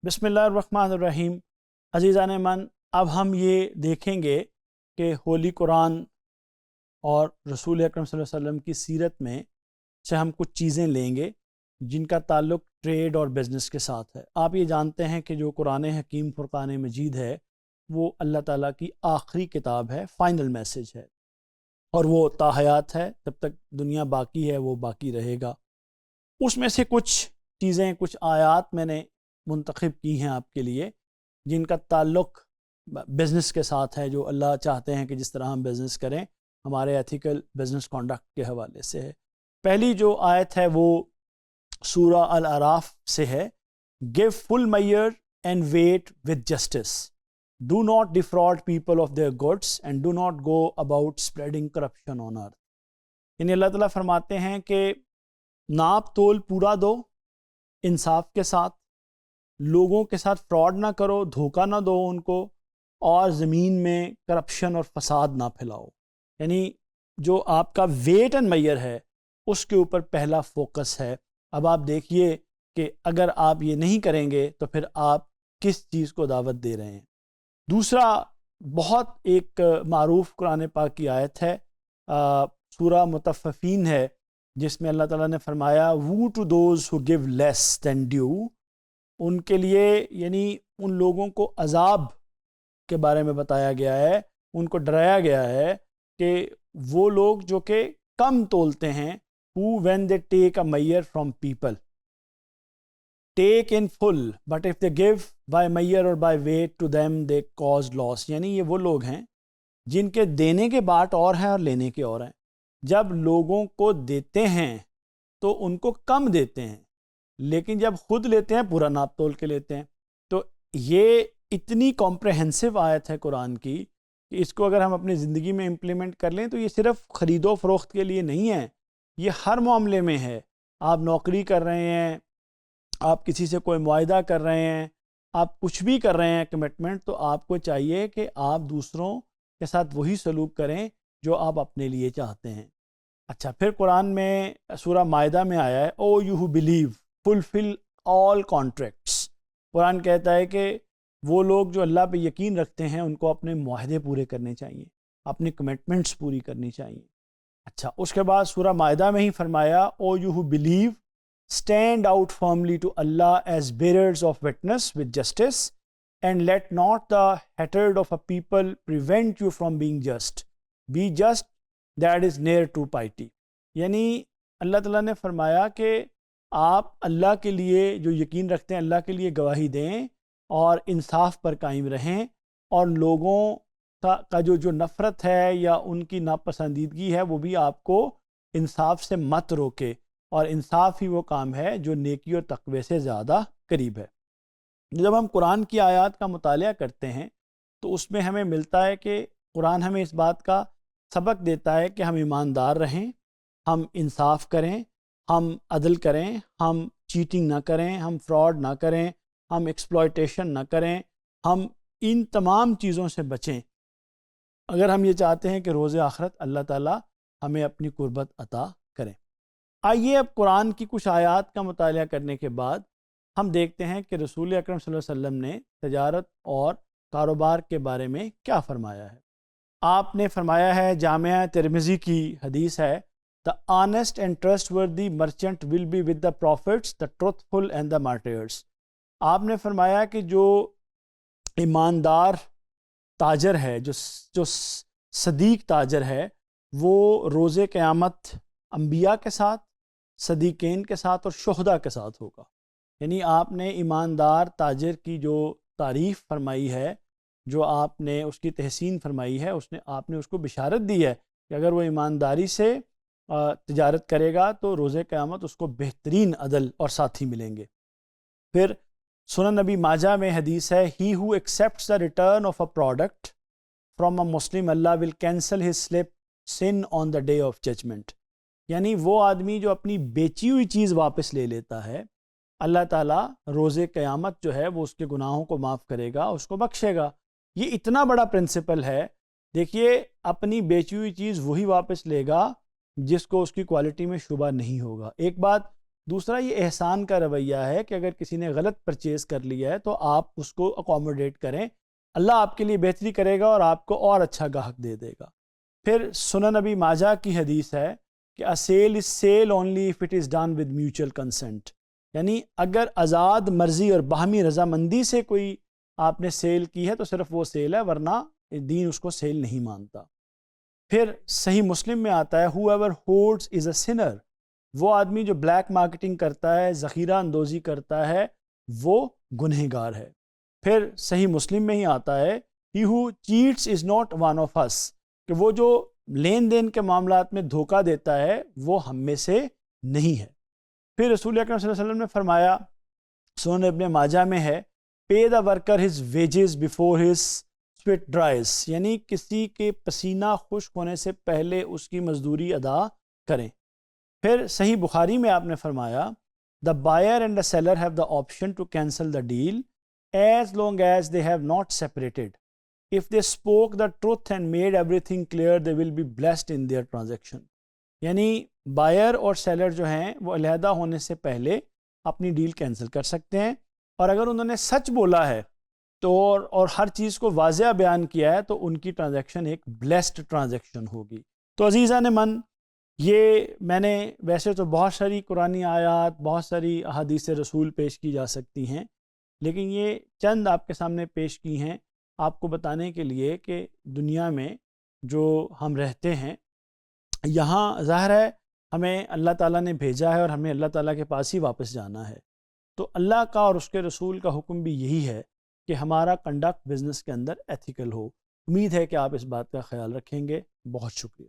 بسم اللہ الرحمن الرحیم۔ عزیزان من، اب ہم یہ دیکھیں گے کہ ہولی قرآن اور رسول اکرم صلی اللہ علیہ وسلم کی سیرت میں سے ہم کچھ چیزیں لیں گے جن کا تعلق ٹریڈ اور بزنس کے ساتھ ہے۔ آپ یہ جانتے ہیں کہ جو قرآن حکیم فرقان مجید ہے وہ اللہ تعالیٰ کی آخری کتاب ہے، فائنل میسج ہے، اور وہ تا حیات ہے، جب تک دنیا باقی ہے وہ باقی رہے گا۔ اس میں سے کچھ چیزیں، کچھ آیات میں نے منتخب کی ہیں آپ کے لیے جن کا تعلق بزنس کے ساتھ ہے، جو اللہ چاہتے ہیں کہ جس طرح ہم بزنس کریں ہمارے ایتھیکل بزنس کانڈکٹ کے حوالے سے ہے۔ پہلی جو آیت ہے وہ سورہ الاعراف سے ہے، give full measure and weight with justice, do not defraud people of their goods and do not go about spreading corruption on earth۔ یعنی اللہ تعالیٰ فرماتے ہیں کہ ناپ تول پورا دو انصاف کے ساتھ، لوگوں کے ساتھ فراڈ نہ کرو، دھوکہ نہ دو ان کو، اور زمین میں کرپشن اور فساد نہ پھیلاؤ۔ یعنی جو آپ کا ویٹ اینڈ میئر ہے اس کے اوپر پہلا فوکس ہے۔ اب آپ دیکھیے کہ اگر آپ یہ نہیں کریں گے تو پھر آپ کس چیز کو دعوت دے رہے ہیں۔ دوسرا بہت ایک معروف قرآن پاک کی آیت ہے، سورہ مطففین ہے، جس میں اللہ تعالیٰ نے فرمایا "Woe to those who give less than due"۔ ان کے لیے یعنی ان لوگوں کو عذاب کے بارے میں بتایا گیا ہے، ان کو ڈرایا گیا ہے کہ وہ لوگ جو کہ کم تولتے ہیں، who when they take a measure from people take in full but if they give by measure or by weight to them they cause loss۔ یعنی یہ وہ لوگ ہیں جن کے دینے کے بات اور ہیں اور لینے کے اور ہیں۔ جب لوگوں کو دیتے ہیں تو ان کو کم دیتے ہیں، لیکن جب خود لیتے ہیں پورا ناپ تول کے لیتے ہیں۔ تو یہ اتنی کمپریہنسو آیت ہے قرآن کی کہ اس کو اگر ہم اپنی زندگی میں امپلیمنٹ کر لیں تو یہ صرف خرید و فروخت کے لیے نہیں ہے، یہ ہر معاملے میں ہے۔ آپ نوکری کر رہے ہیں، آپ کسی سے کوئی معاہدہ کر رہے ہیں، آپ کچھ بھی کر رہے ہیں کمٹمنٹ، تو آپ کو چاہیے کہ آپ دوسروں کے ساتھ وہی سلوک کریں جو آپ اپنے لیے چاہتے ہیں۔ اچھا، پھر قرآن میں سورہ مائدہ میں آیا ہے "O you who believe fulfil all contracts". Quran کہتا ہے کہ وہ لوگ جو اللہ پہ یقین رکھتے ہیں ان کو اپنے معاہدے پورے کرنے چاہیے، اپنی کمٹمنٹس پوری کرنی چاہیے۔ اچھا، اس کے بعد سورہ مائدہ میں ہی فرمایا "O you who believe stand out firmly to Allah as bearers of witness with justice and let not the hatred of a people prevent you from being just, be just that is nearer to piety. یعنی اللہ تعالیٰ نے فرمایا کہ آپ اللہ کے لیے جو یقین رکھتے ہیں اللہ کے لیے گواہی دیں اور انصاف پر قائم رہیں، اور لوگوں کا جو نفرت ہے یا ان کی ناپسندیدگی ہے وہ بھی آپ کو انصاف سے مت روکے، اور انصاف ہی وہ کام ہے جو نیکی اور تقوی سے زیادہ قریب ہے۔ جب ہم قرآن کی آیات کا مطالعہ کرتے ہیں تو اس میں ہمیں ملتا ہے کہ قرآن ہمیں اس بات کا سبق دیتا ہے کہ ہم ایماندار رہیں، ہم انصاف کریں، ہم عدل کریں، ہم چیٹنگ نہ کریں، ہم فراڈ نہ کریں، ہم ایکسپلائٹیشن نہ کریں، ہم ان تمام چیزوں سے بچیں اگر ہم یہ چاہتے ہیں کہ روز آخرت اللہ تعالیٰ ہمیں اپنی قربت عطا کریں۔ آئیے اب قرآن کی کچھ آیات کا مطالعہ کرنے کے بعد ہم دیکھتے ہیں کہ رسول اکرم صلی اللہ علیہ وسلم نے تجارت اور کاروبار کے بارے میں کیا فرمایا ہے۔ آپ نے فرمایا ہے، جامعہ ترمذی کی حدیث ہے، "The honest and trustworthy merchant will be with the prophets, the truthful and the martyrs"۔ آپ نے فرمایا کہ جو ایماندار تاجر ہے، جو صدیق تاجر ہے، وہ روز قیامت انبیاء کے ساتھ، صدیقین کے ساتھ اور شہداء کے ساتھ ہوگا۔ یعنی آپ نے ایماندار تاجر کی جو تعریف فرمائی ہے، جو آپ نے اس کی تحسین فرمائی ہے، آپ نے اس کو بشارت دی ہے کہ اگر وہ ایمانداری سے تجارت کرے گا تو روز قیامت اس کو بہترین عدل اور ساتھی ملیں گے۔ پھر سنن نبی ماجہ میں حدیث ہے، "He who accepts the return of a product from a Muslim, Allah will cancel his sin on the day of judgment"۔ یعنی وہ آدمی جو اپنی بیچی ہوئی چیز واپس لے لیتا ہے، اللہ تعالیٰ روز قیامت جو ہے وہ اس کے گناہوں کو معاف کرے گا، اس کو بخشے گا۔ یہ اتنا بڑا پرنسپل ہے۔ دیکھیے، اپنی بیچی ہوئی چیز وہی واپس لے گا جس کو اس کی کوالٹی میں شبہ نہیں ہوگا۔ ایک بات دوسرا یہ احسان کا رویہ ہے کہ اگر کسی نے غلط پرچیز کر لیا ہے تو آپ اس کو اکوموڈیٹ کریں، اللہ آپ کے لیے بہتری کرے گا اور آپ کو اور اچھا گاہک دے دے گا۔ پھر سنن ابی ماجہ کی حدیث ہے کہ a sale is sale only if it is done with mutual consent، یعنی اگر آزاد مرضی اور باہمی رضامندی سے کوئی آپ نے سیل کی ہے تو صرف وہ سیل ہے، ورنہ دین اس کو سیل نہیں مانتا۔ پھر صحیح مسلم میں آتا ہے whoever hoards is a sinner، وہ آدمی جو بلیک مارکیٹنگ کرتا ہے، ذخیرہ اندوزی کرتا ہے، وہ گنہگار ہے۔ پھر صحیح مسلم میں ہی آتا ہے he who cheats is not one of us، کہ وہ جو لین دین کے معاملات میں دھوکہ دیتا ہے وہ ہم میں سے نہیں ہے۔ پھر رسول اکرم صلی اللہ علیہ وسلم نے فرمایا، سنن ابن ماجہ میں ہے، pay the worker his wages before his sweat dries، یعنی کسی کے پسینہ خشک ہونے سے پہلے اس کی مزدوری ادا کریں۔ پھر صحیح بخاری میں آپ نے فرمایا the buyer and the seller have the option to cancel the deal as long as they have not separated. If they spoke the truth and made everything clear, they will be blessed in their transaction. یعنی buyer اور seller جو ہیں وہ علیحدہ ہونے سے پہلے اپنی ڈیل کینسل کر سکتے ہیں، اور اگر انہوں نے سچ بولا ہے تو اور ہر چیز کو واضح بیان کیا ہے تو ان کی ٹرانزیکشن ایک بلیسڈ ٹرانزیکشن ہوگی۔ تو عزیزان من، یہ میں نے ویسے تو بہت ساری قرآنی آیات، بہت ساری احادیث رسول پیش کی جا سکتی ہیں، لیکن یہ چند آپ کے سامنے پیش کی ہیں آپ کو بتانے کے لیے کہ دنیا میں جو ہم رہتے ہیں یہاں ظاہر ہے ہمیں اللہ تعالیٰ نے بھیجا ہے اور ہمیں اللہ تعالیٰ کے پاس ہی واپس جانا ہے، تو اللہ کا اور اس کے رسول کا حکم بھی یہی ہے کہ ہمارا کنڈکٹ بزنس کے اندر ایتھیکل ہو۔ امید ہے کہ آپ اس بات کا خیال رکھیں گے۔ بہت شکریہ۔